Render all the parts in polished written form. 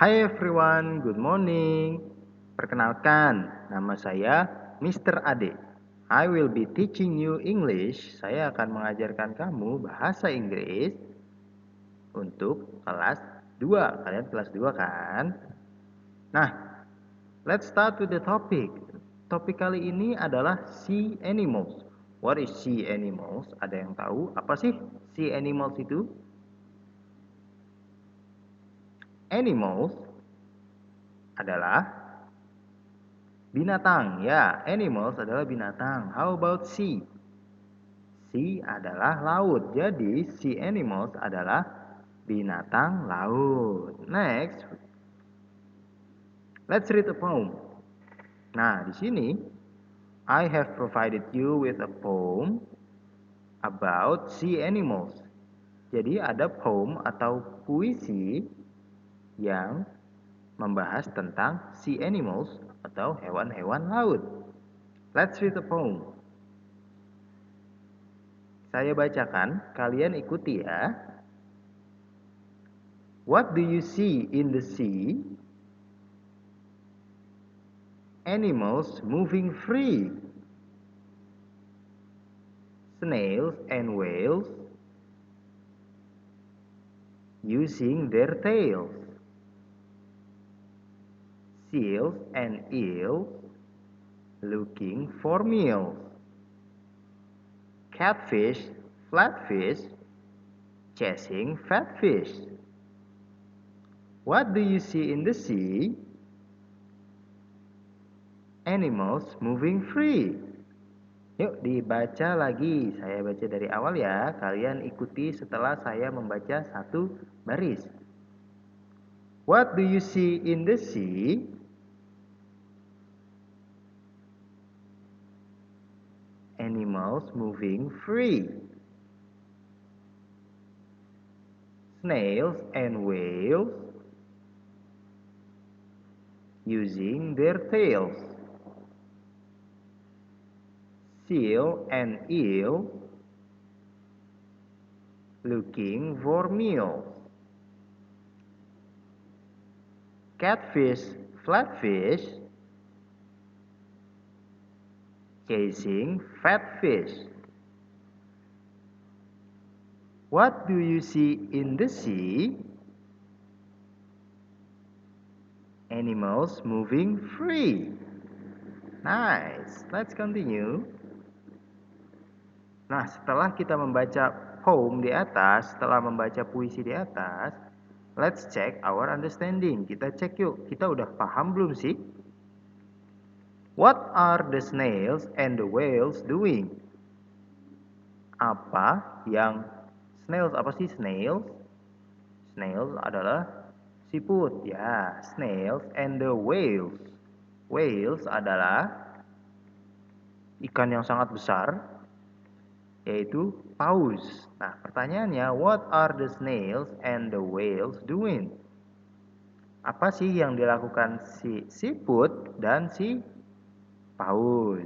Hi everyone, good morning. Perkenalkan, nama saya Mr. Ade. I will be teaching you English. Saya akan mengajarkan kamu bahasa Inggris untuk kelas 2. Kalian kelas 2 kan? Nah, let's start with the topic. Topik kali ini adalah sea animals. What is sea animals? Ada yang tahu apa sih sea animals itu? Animals adalah binatang. Ya, animals adalah binatang. How about sea? Sea adalah laut. Jadi, sea animals adalah binatang laut. Next, let's read a poem. Nah, di sini I have provided you with a poem about sea animals. Jadi ada poem atau puisi yang membahas tentang sea animals atau hewan-hewan laut. Let's read the poem. Saya bacakan, kalian ikuti ya. What do you see in the sea? Animals moving free. Snails and whales using their tails. Seals and eels looking for meals. Catfish, flatfish chasing fatfish. What do you see in the sea? Animals moving free. Yuk dibaca lagi. Saya baca dari awal ya. Kalian ikuti setelah saya membaca satu baris. What do you see in the sea? Animals moving free. Snails and whales using their tails. Seal and eel looking for meals. Catfish, flatfish chasing fatfish. What do you see in the sea? Animals moving free. Nice. Let's continue. Nah, setelah kita membaca poem di atas, setelah membaca puisi di atas, let's check our understanding. Kita cek yuk, kita udah paham belum sih? What are the snails and the whales doing? Apa yang snails, apa sih snails? Snails adalah siput, ya. Snails and the whales. Whales adalah ikan yang sangat besar, yaitu paus. Nah, pertanyaannya, what are the snails and the whales doing? Apa sih yang dilakukan si siput dan si paus?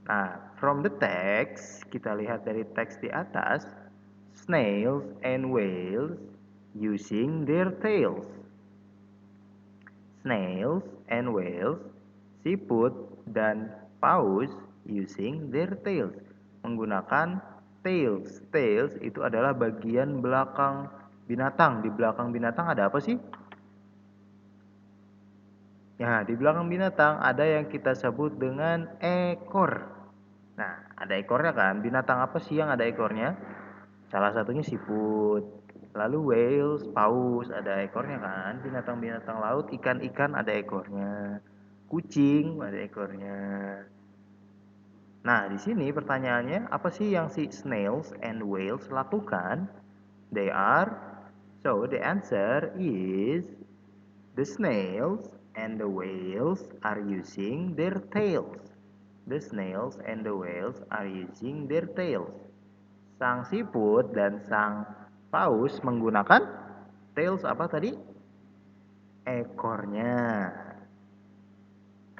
Nah, from the text, kita lihat dari teks di atas, snails and whales using their tails. Snails and whales, siput dan paus using their tails, menggunakan tails. Tails itu adalah bagian belakang binatang. Di belakang binatang ada apa sih? Ya, di belakang binatang ada yang kita sebut dengan ekor. Nah, ada ekornya kan? Binatang apa sih yang ada ekornya? Salah satunya siput. Lalu whales, paus, ada ekornya kan? Binatang-binatang laut, ikan-ikan ada ekornya. Kucing ada ekornya. Nah, di sini pertanyaannya, apa sih yang si snails and whales lakukan? They are, so the answer is, the snails and the whales are using their tails. The snails and the whales are using their tails. Sang siput dan sang paus menggunakan tails apa tadi? Ekornya.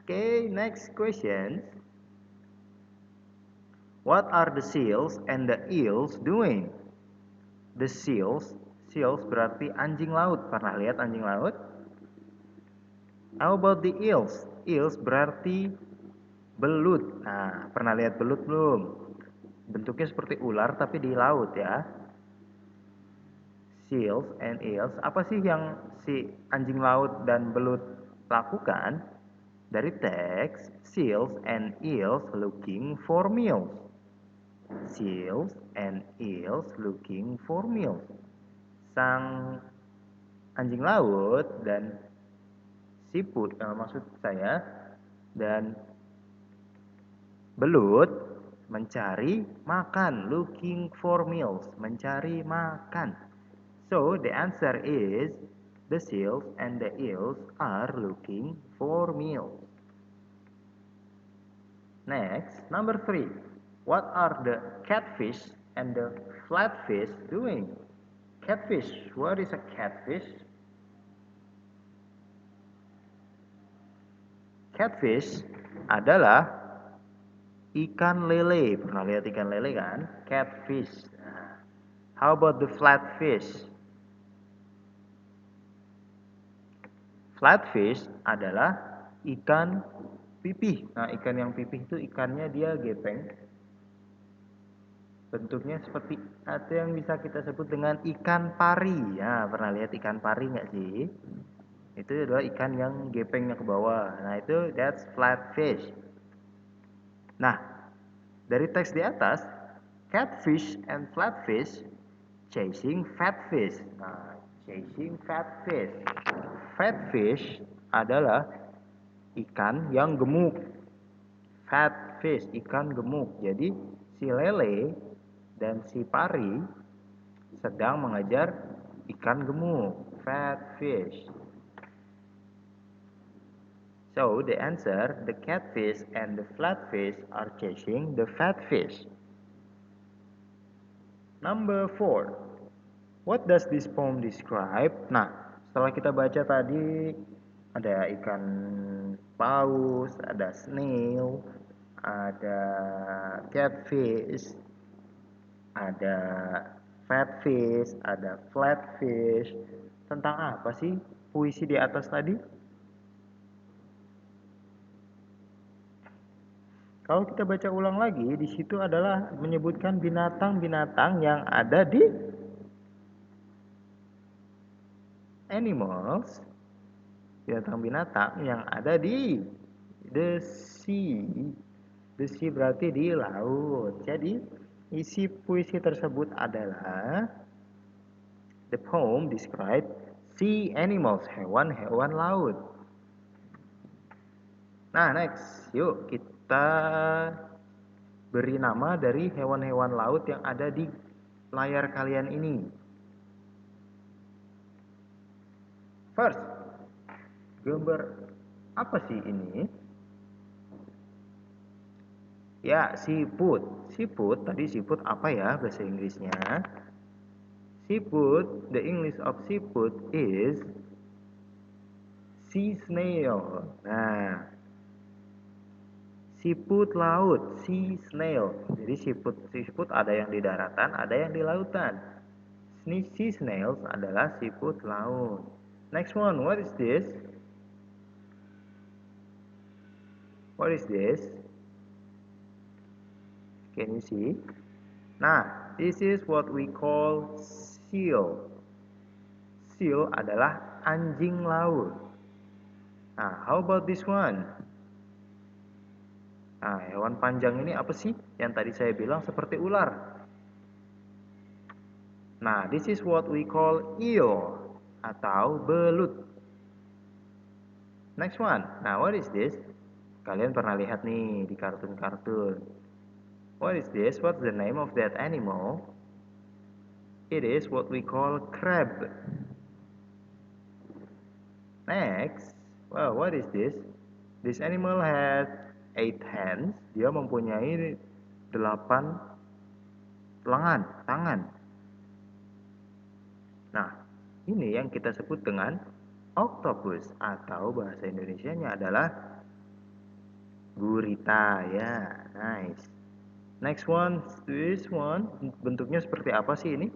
Okay, next question. What are the seals and the eels doing? The seals Seals berarti anjing laut. Pernah lihat anjing laut? How about the eels? Eels berarti belut. Nah, pernah lihat belut belum? Bentuknya seperti ular tapi di laut ya. Seals and eels. Apa sih yang si anjing laut dan belut lakukan? Dari teks, seals and eels looking for meals. Seals and eels looking for meals. Sang anjing laut dan siput, maksud saya, dan belut mencari makan, looking for meals, mencari makan. So the answer is the seals and the eels are looking for meals. Next, number 3. What are the catfish and the flatfish doing? Catfish, what is a catfish? Catfish adalah ikan lele. Pernah lihat ikan lele kan? Catfish. Nah, how about the flatfish? Flatfish adalah ikan pipih. Nah, ikan yang pipih itu ikannya dia gepeng. Bentuknya seperti atau yang bisa kita sebut dengan ikan pari. Ya, pernah lihat ikan pari nggak sih? Itu adalah ikan yang gepengnya ke bawah. Nah, itu that's flatfish. Nah, dari teks di atas, catfish and flatfish chasing fatfish. Nah, chasing fatfish. Fatfish adalah ikan yang gemuk. Fatfish, ikan gemuk. Jadi si lele dan si pari sedang mengejar ikan gemuk. Fatfish. So the answer, the catfish and the flatfish are chasing the fatfish. Number 4. What does this poem describe? Nah, setelah kita baca tadi ada ikan paus, ada snail, ada catfish, ada fatfish, ada flatfish. Tentang apa sih puisi di atas tadi? Kalau kita baca ulang lagi, di situ adalah menyebutkan binatang-binatang yang ada di animals, binatang-binatang yang ada di the sea. The sea berarti di laut. Jadi, isi puisi tersebut adalah the poem describe sea animals, hewan-hewan laut. Nah, next. Yuk kita beri nama dari hewan-hewan laut yang ada di layar kalian ini. First, gambar apa sih ini? Ya, siput. Siput, tadi siput apa ya bahasa Inggrisnya? Siput, the English of siput is sea snail. Nah, siput laut, sea snail. Jadi siput ada yang di daratan, ada yang di lautan. Sea snails adalah siput laut. Next one, what is this? What is this? Can you see? Nah, this is what we call seal. Seal adalah anjing laut. Nah, how about this one? Nah, hewan panjang ini apa sih? Yang tadi saya bilang seperti ular. Nah, this is what we call eel atau belut. Next one. Nah, what is this? Kalian pernah lihat nih di kartun-kartun. What is this? What's the name of that animal? It is what we call crab. Next. Well, what is this? This animal has 8 hands. Dia mempunyai 8 lengan, tangan. Nah, ini yang kita sebut dengan octopus atau bahasa Indonesianya adalah gurita ya. Nice. Next one, this one bentuknya seperti apa sih ini?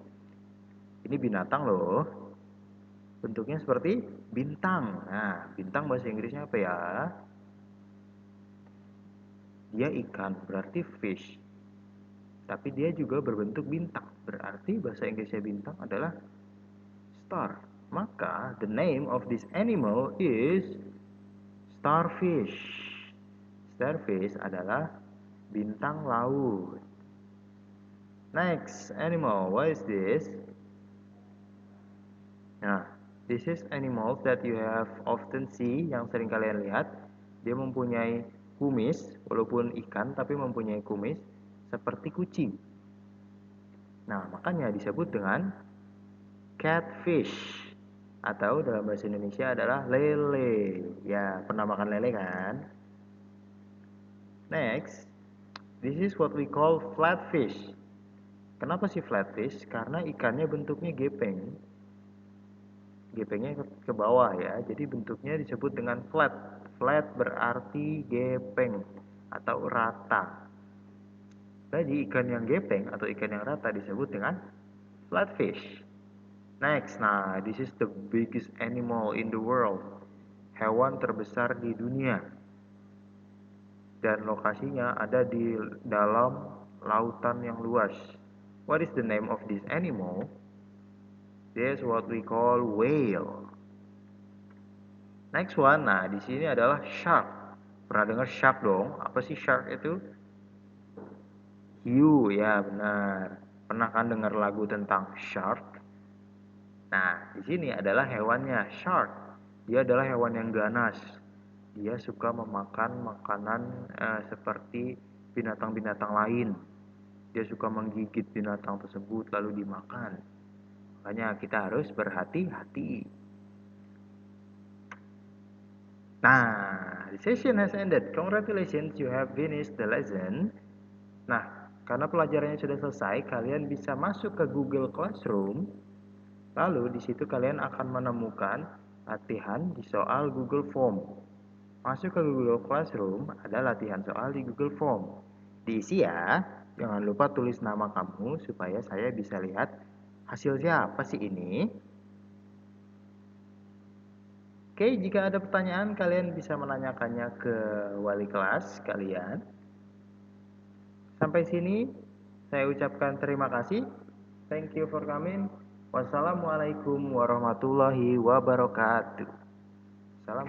Ini binatang loh. Bentuknya seperti bintang. Nah, bintang bahasa Inggrisnya apa ya? Dia ikan, berarti fish. Tapi dia juga berbentuk bintang. Berarti bahasa Inggrisnya bintang adalah star. Maka the name of this animal is starfish. Starfish adalah bintang laut. Next animal, what is this? Nah, this is animals that you have often see, yang sering kalian lihat. Dia mempunyai kumis, walaupun ikan tapi mempunyai kumis seperti kucing. Nah, makanya disebut dengan catfish. Atau dalam bahasa Indonesia adalah lele. Ya, pernah makan lele kan? Next, this is what we call flatfish. Kenapa sih flatfish? Karena ikannya bentuknya gepeng. Gepengnya ke bawah ya, jadi bentuknya disebut dengan flat. Flat berarti gepeng atau rata. Jadi ikan yang gepeng atau ikan yang rata disebut dengan flatfish. Next, nah this is the biggest animal in the world. Hewan terbesar di dunia. Dan lokasinya ada di dalam lautan yang luas. What is the name of this animal? This is what we call whale. Next one, nah di sini adalah shark. Pernah dengar shark dong? Apa sih shark itu? Hiu, ya benar. Pernah kan dengar lagu tentang shark? Nah, di sini adalah hewannya shark. Dia adalah hewan yang ganas. Dia suka memakan makanan seperti binatang-binatang lain. Dia suka menggigit binatang tersebut lalu dimakan. Makanya kita harus berhati-hati. Nah, the session has ended. Congratulations, you have finished the lesson. Nah, karena pelajarannya sudah selesai, kalian bisa masuk ke Google Classroom. Lalu di situ kalian akan menemukan latihan di soal Google Form. Masuk ke Google Classroom, ada latihan soal di Google Form. Diisi ya, jangan lupa tulis nama kamu supaya saya bisa lihat hasil siapa sih ini. Oke, jika ada pertanyaan kalian bisa menanyakannya ke wali kelas kalian. Sampai sini saya ucapkan terima kasih. Thank you for coming. Wassalamualaikum warahmatullahi wabarakatuh. Salam.